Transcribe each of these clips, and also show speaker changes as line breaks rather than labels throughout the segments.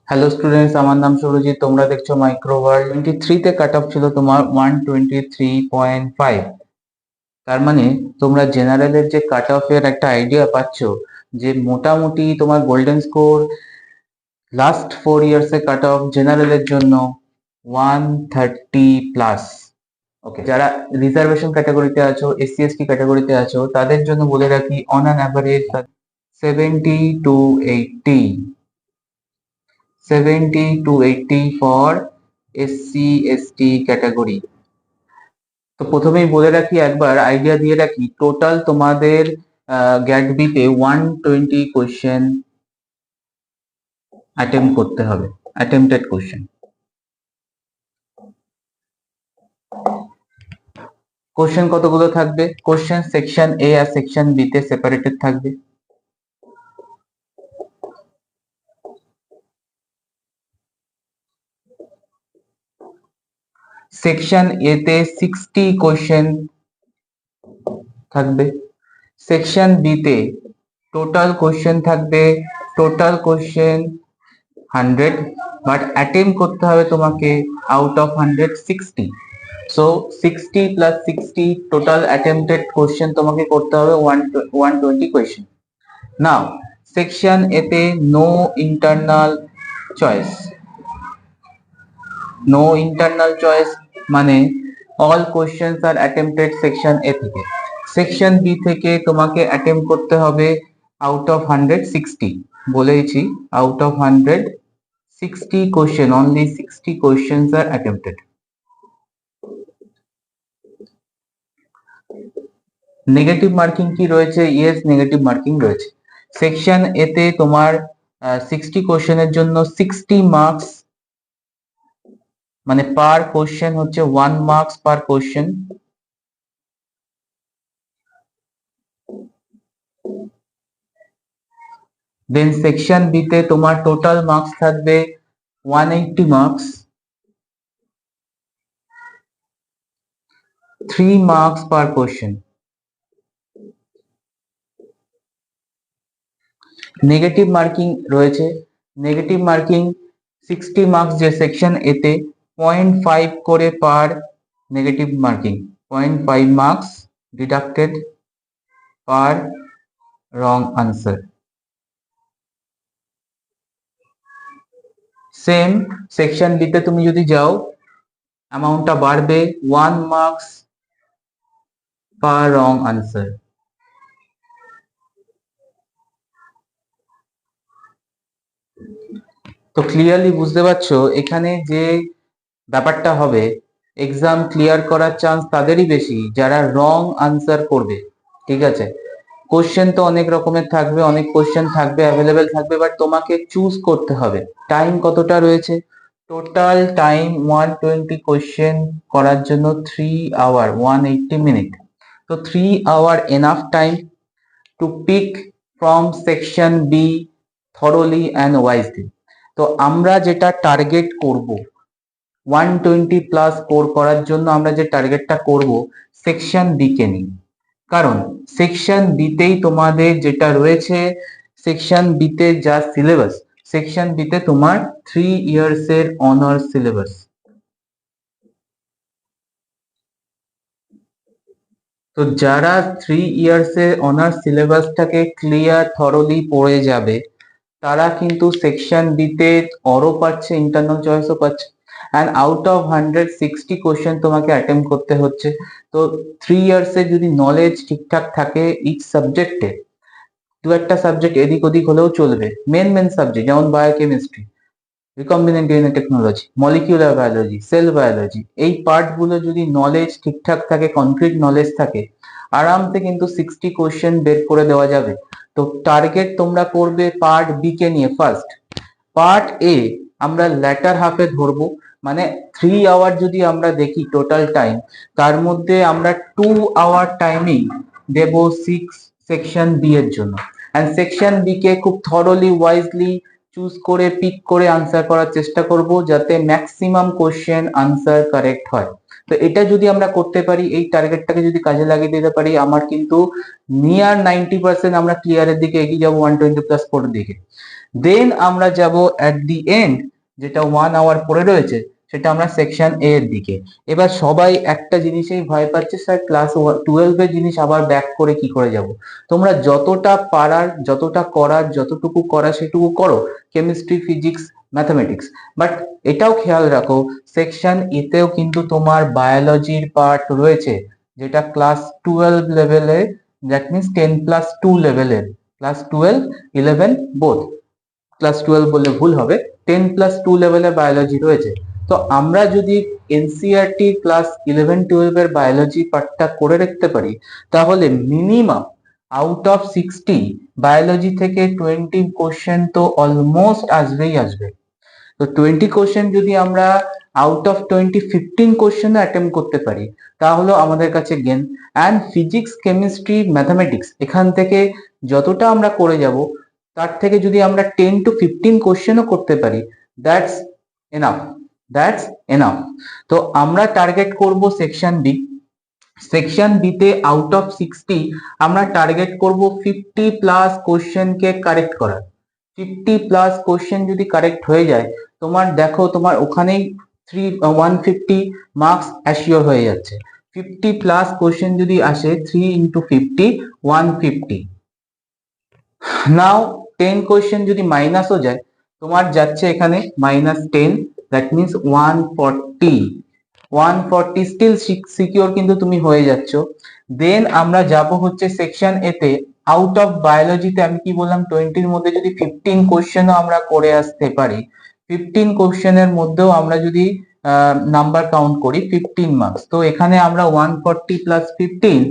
Hello students, আমার নাম সুরজিৎ। তোমরা দেখছো মাইক্রোওয়ার্ল্ড। 23 তে কাট অফ ছিল তোমার 123.5। তার মানে তোমরা জেনারেলের যে কাট অফ এর একটা আইডিয়া পাচ্ছ যে মোটামুটি তোমার গোল্ডেন স্কোর লাস্ট 4 ইয়ার্স এ কাট অফ জেনারেলের জন্য 130+। ওকে, যারা রিজার্ভেশন ক্যাটাগরিতে আছো, এসসি এসটি ক্যাটাগরিতে আছো, তাদের জন্য বলে রাখি on an average 70 to 80, 70 to 80 for SC ST category. তো প্রথমেই বলে রাখি, একবার আইডিয়া দিয়ে রাখি, টোটাল তোমাদের গ্যাট বিতে 120 কোয়েশ্চেন অ্যাটেম্প করতে হবে, অ্যাটেম্পটেড কোয়েশ্চেন। কোয়েশ্চেন কতগুলো থাকবে? কোয়েশ্চেন সেকশন এ আর সেকশন বি তে সেপারেটেড থাকবে। সেকশন এ তে 60 কোয়েশ্চেন থাকবে। সেকশন বি তে টোটাল কোয়েশ্চেন থাকবে, টোটাল কোয়েশ্চেন 100, বাট অ্যাটেম্প করতে হবে তোমাকে out of 100 60। So 60 + 60 total attempted question তোমাকে করতে হবে 120 কোয়েশ্চেন। নাও সেকশন এতে no internal choice. No internal choice মানে all questions are attempted section A থেকে। সেকশন বি থেকে তোমাকে অ্যাটেম্প করতে হবে আউট অফ 100 60। বলেইছি out of 100 60 question, only 60 questions are attempted. Negative marking কি রয়েছে? ইয়েস, নেগেটিভ মার্কিং রয়েছে। সেকশন এতে তোমার 60 কোশ্চেনের জন্য 60 মার্কস, মানে পার কোশ্চেন হচ্ছে 1 marks per question. Then section B তে তোমার টোটাল মার্কস থাকবে 180 marks, 3 marks per question. Negative marking রয়েছে। নেগেটিভ মার্কিং 60 মার্কস যে সেকশন এতে 0.5 করে per negative marking, 0.5 marks deducted per wrong answer. Same section B তে তুমি যদি যাও, অ্যামাউন্টটা বাড়বে 1 মার্কস পার রং আনসার। তো ক্লিয়ারলি বুঝতে পারছো এখানে যে ব্যাপারটা হবে, এক্সাম ক্লিয়ার করার চান্স তাদেরই বেশি যারা রং আনসার করবে। ঠিক আছে, কোশ্চেন তো অনেক রকমের থাকবে, অনেক কোশ্চেন থাকবে, অ্যাভেলেবেল থাকবে, বাট তোমাকে চুজ করতে হবে। টাইম কতটা রয়েছে? টোটাল টাইম 120 কোশ্চেন করার জন্য 3 আওয়ার 180 মিনিট। তো 3 hour enough time to pick from section B thoroughly and wisely. তো আমরা যেটা টার্গেট করব 120+ স্কোর করার জন্য, আমরা যে টার্গেটটা করব সেকশন বি কে নিয়ে। কারণ সেকশন বিতেই তোমাদের যেটা রয়েছে, সেকশন বিতে যা সিলেবাস, সেকশন বিতে তোমার 3 ইয়ার্স এর অনার্স সিলেবাস। তো যারা 3 ইয়ার্স এর অনার্স সিলেবাসটাকে ক্লিয়ার থরলি পড়ে যাবে, তারা কিন্তু সেকশন বিতে অরও পাচ্ছে, ইন্টারনাল চয়েসও পাচ্ছে, অ্যান্ড আউট অফ 160 কোশ্চেন তোমাকে অ্যাটেম্প করতে হচ্ছে। তো 3 ইয়ার্স এ যদি নলেজ ঠিকঠাক থাকে ইচ সাবজেক্টে, দু একটা সাবজেক্ট এদিক ওদিক হলেও চলবে, মেন সাবজেক্ট যেমন biochemistry, recombinant DNA technology, molecular biology, sell biology, এই পার্ট গুলো যদি নলেজ ঠিকঠাক থাকে, কনক্রিট নলেজ থাকে, আরামসে কিন্তু 60 কোশ্চেন বের করে দেওয়া যাবে। তো টার্গেট তোমরা করবে পার্ট বি কে নিয়ে ফার্স্ট। পার্ট এ আমরা ল্যাটার হাফে ধরবো, মানে 3 আওয়ার যদি আমরা দেখি টোটাল টাইম, তার মধ্যে আমরা 2 আওয়ার টাইমিং দেব সেকশন বি এর জন্য। এন্ড সেকশন বি কে খুব থরলি ওয়াইজলি চুজ করে পিক করে আনসার করার চেষ্টা করব, যাতে ম্যাক্সিমাম কোশ্চেন আনসার কারেক্ট হয়। তো এটা যদি আমরা করতে পারি, এই টার্গেটটাকে যদি কাজে লাগিয়ে দিতে পারি, আমার কিন্তু নিয়ার 90% আমরা ক্লিয়ারের দিকে এগিয়ে যাবো 120+ স্কোরের দিকে। দেন আমরা যাব অ্যাট দি এন্ড, যেটা 1 আওয়ার পরে রয়েছে, সেটা আমরা সেকশন এ এর দিকে। এবার সবাই একটা জিনিসেই ভয় পাচ্ছে, স্যার ক্লাস 12 এর জিনিস আবার ব্যাক করে কি করে যাব। তোমরা যতটা পারার, যতটা করার, যতটুকু করা সেটুকু করো, কেমিস্ট্রি, ফিজিক্স, ম্যাথামেটিক্স। বাট এটাও খেয়াল রাখো, সেকশন এতেও কিন্তু তোমার বায়োলজির পার্ট রয়েছে, যেটা ক্লাস 12 লেভেলে, দ্যাট মিনস 10+2 লেভেলের, ক্লাস 12, 11 বোথ, ক্লাস 12 বললে ভুল হবে, 10+2 লেভেলের বায়োলজি রয়েছে। তো আমরা যদি এনসিইআরটি ক্লাস 11-12 এর বায়োলজি পার্টটা করে রাখতে পারি, তাহলে মিনিমাম আউট অফ 60 বায়োলজি থেকে 20 কোশ্চেন তো অলমোস্ট আসবেই আসবে। তো 20 কোশ্চেন যদি আমরা আউট অফ 20 15 কোশ্চেন অ্যাটেম্প করতে পারি, তাহলে আমাদের কাছে gain. And physics, chemistry, mathematics এখান থেকে যতটা আমরা করে যাব, তার থেকে যদি আমরা 10 to 15 কোশ্চেনও করতে পারি, দ্যাটস এনাফ, দ্যাটস এনাফ। তো আমরা টার্গেট করব সেকশন বি। সেকশন বিতে আউট অফ 60 আমরা টার্গেট করব 50+ কোশ্চেনকে কারেক্ট করার। 50+ কোশ্চেন যদি কারেক্ট হয়ে যায়, তোমার দেখো তোমার ওখানেই 150 মার্কস অ্যাসিওর হয়ে যাচ্ছে। 50+ কোশ্চেন যদি আসে, 3 × 50, 150। নাও 10 কোশ্চেন যদি মাইনাসও যায়, তোমার যাচ্ছে এখানে -10, দ্যাট মিনস 140। 140 স্টিল সিকিউর, কিন্তু তুমি হয়ে যাচ্ছ। দেন আমরা যাব হচ্ছে সেকশন এতে। আউট অফ বায়োলজিতে আমি কি বললাম, 20-র মধ্যে যদি 15 কোশ্চেনও আমরা করে আসতে পারি, 15 কোশ্চেনের মধ্যেও আমরা যদি নাম্বার কাউন্ট করি, 15 মার্কস। তো এখানে আমরা 140 + 15,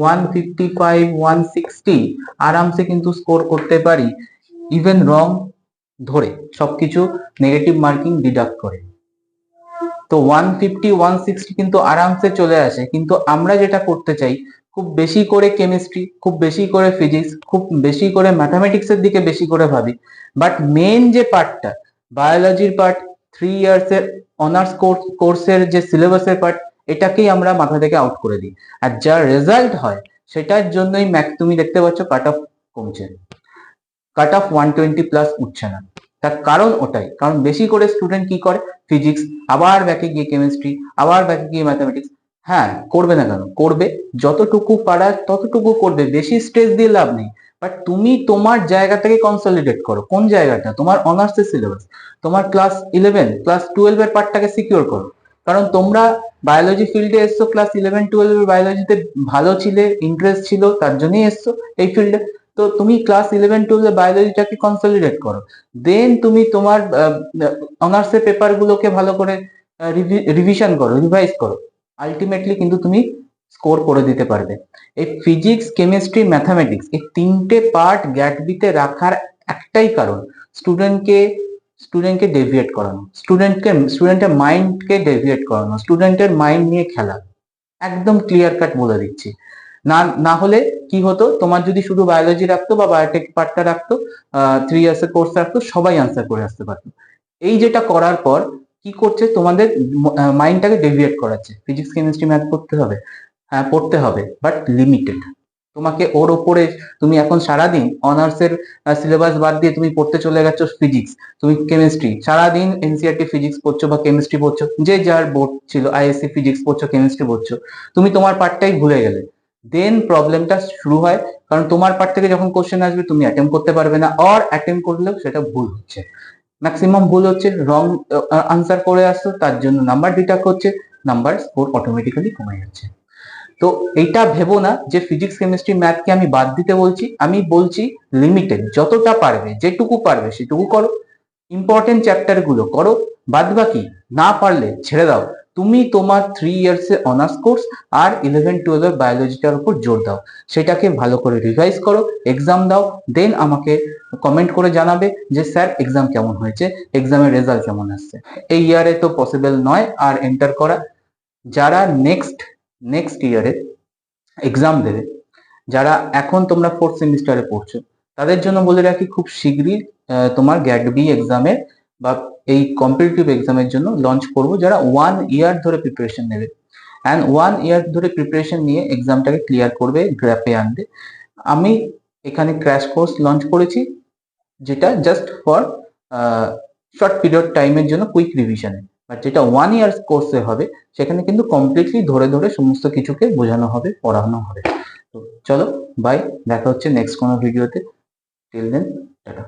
155, 160 আরামসে কিন্তু স্কোর করতে পারি, ইভেন রং ধরে, সবকিছু নেগেটিভ মার্কিং ডিডাক্ট করে। তো 150, 160 কিন্তু আরামসে চলে আসে। কিন্তু আমরা যেটা করতে চাই, খুব বেশি করে কেমিস্ট্রি, খুব বেশি করে ফিজিক্স, খুব বেশি করে ম্যাথামেটিক্স এর দিকে বেশি করে ভাবি। বাট মেন যে পার্টটা, বায়োলজির পার্ট, 3 ইয়ার্স এর অনার্স কোর্সের যে সিলেবাসের পার্ট, এটাকেই আমরা মাথা থেকে আউট করে দিই। আর যা রেজাল্ট হয়, সেটার জন্যই তুমি দেখতে পাচ্ছ কাট অফ কমছে, কাট অফ 120+ উঠছে না। তার কারণ ওটাই, কারণ বেশি করে স্টুডেন্ট কি করে, ফিজিক্স, আবার ব্যাকে গিয়ে কেমিস্ট্রি, আবার ব্যাকে গিয়ে ম্যাথামেটিক্স। হ্যাঁ, করবে না কেন, করবে, যতটুকু পারা ততটুকু করবে, বেশি স্ট্রেস দিয়ে লাভ নেই। বাট তুমি তোমার জায়গা থেকে কনসলিডেট করো, কোন জায়গাটা তোমার অনার্সের সিলেবাস, তোমার ক্লাস 11, ক্লাস 12 এর পার্টটাকে সিকিউর করো। কারণ তোমরা বায়োলজি ফিল্ডে এসছো, ক্লাস 11-12 বায়োলজিতে ভালো ছিলে, ইন্টারেস্ট ছিল, তার জন্যই এসছো এই ফিল্ডে। তো তুমি ক্লাস 11-12 বায়োলজিটাকে কনসলিডেট করো। দেন তুমি তোমার অনার্সের পেপার গুলোকে ভালো করে রিভিশন করো, রিভাইজ করো। আলটিমেটলি কিন্তু তুমি স্কোর করে দিতে পারবে। এই ফিজিক্স, কেমিস্ট্রি, ম্যাথামেটিক্স এই তিনটে পার্ট গ্যাট বিতে রাখার একটাই কারণ, স্টুডেন্টকে স্টুডেন্টকে ডেভিয়েট করানো, স্টুডেন্টের মাইন্ডকে ডেভিয়েট করানো, স্টুডেন্টের মাইন্ড নিয়ে খেলা। একদম ক্লিয়ার কাট বলে দিচ্ছি। না না হলে কি হতো, তোমার যদি শুধু বায়োলজি রাখতো বা বায়োটেক পার্টটা রাখতো, 3 ইয়ার্স এর কোর্স রাখতো, সবাই আনসার করে আসতে পারতো। এই যেটা করার পর কি করছে, তোমাদের মাইন্ডটাকে ডেভিয়েট করাচ্ছে। ফিজিক্স, কেমিস্ট্রি, ম্যাথ পড়তে হবে, হ্যাঁ পড়তে হবে, বাট লিমিটেড। তোমাকে ওর ওপরে, তুমি এখন সারাদিন অনার্সের সিলেবাস বাদ দিয়ে তুমি পড়তে চলে গেছো ফিজিক্স, তুমি কেমিস্ট্রি, সারাদিন এনসিইআরটি ফিজিক্স পড়ছো বা কেমিস্ট্রি পড়ছো, যে যার বোর্ড ছিল, আইএসসি ফিজিক্স পড়ছো, কেমিস্ট্রি পড়ছো, তুমি তোমার পার্টটাই ভুলে গেলে। দেন প্রবলেমটা শুরু হয়, কারণ তোমার পার্ট থেকে যখন কোশ্চেন আসবে, তুমি অ্যাটেম্প করতে পারবে না, অর অ্যাটেম্প করলেও সেটা ভুল হচ্ছে, ম্যাক্সিমাম ভুল হচ্ছে, রং আনসার করে আসছো, তার জন্য নাম্বার ডিডাক্ট হচ্ছে, নাম্বার স্কোর অটোমেটিক্যালি কমে যাচ্ছে। তো এইটা ভেবো না যে ফিজিক্স, কেমিস্ট্রি, ম্যাথকে আমি বাদ দিতে বলছি, আমি বলছি লিমিটেড, যতটা পারবে, যেটুকু পারবে সেটুকু করো, ইম্পর্টেন্ট চ্যাপ্টার গুলো করো, বাদ বাকি না পারলে ছেড়ে দাও। তুমি তোমার 3 ইয়ার্স এর অনার্স কোর্স আর 11-12 এর বায়োলজিটার উপর জোর দাও, সেটাকে ভালো করে রিভাইজ করো, এক্সাম দাও। দেন আমাকে কমেন্ট করে জানাবে যে স্যার এক্সাম কেমন হয়েছে, এক্সামের রেজাল্ট কেমন আসছে। এই ইয়ারে তো পসিবল নয় আর এন্টার করা। যারা নেক্সট নেক্সট ইয়ারে এক্সাম দেবে, যারা এখন তোমরা 4th সেমিস্টারে পড়ছো, তাদের জন্য বলে রাখি, খুব শীঘ্রই তোমার গ্যাট বি এক্সামের বা এই কম্পিটিটিভ এক্সামের জন্য লঞ্চ করব, যারা 1 ইয়ার ধরে প্রিপারেশন নেবে, অ্যান্ড 1 ইয়ার ধরে প্রিপারেশন নিয়ে এক্সামটাকে ক্লিয়ার করবে, গ্র্যাপে আনবে। আমি এখানে ক্র্যাশ কোর্স লঞ্চ করেছি, যেটা জাস্ট ফর শর্ট পিরিয়ড টাইমের জন্য কুইক রিভিশনে। আর যেটা 1 ইয়ার কোর্সে হবে সেখানে কিন্তু কমপ্লিটলি ধরে ধরে সমস্ত কিছুকে বোঝানো হবে, পড়ানো হবে। তো চলো বাই, দেখা হচ্ছে নেক্সট কোনো ভিডিওতে। Till then tata.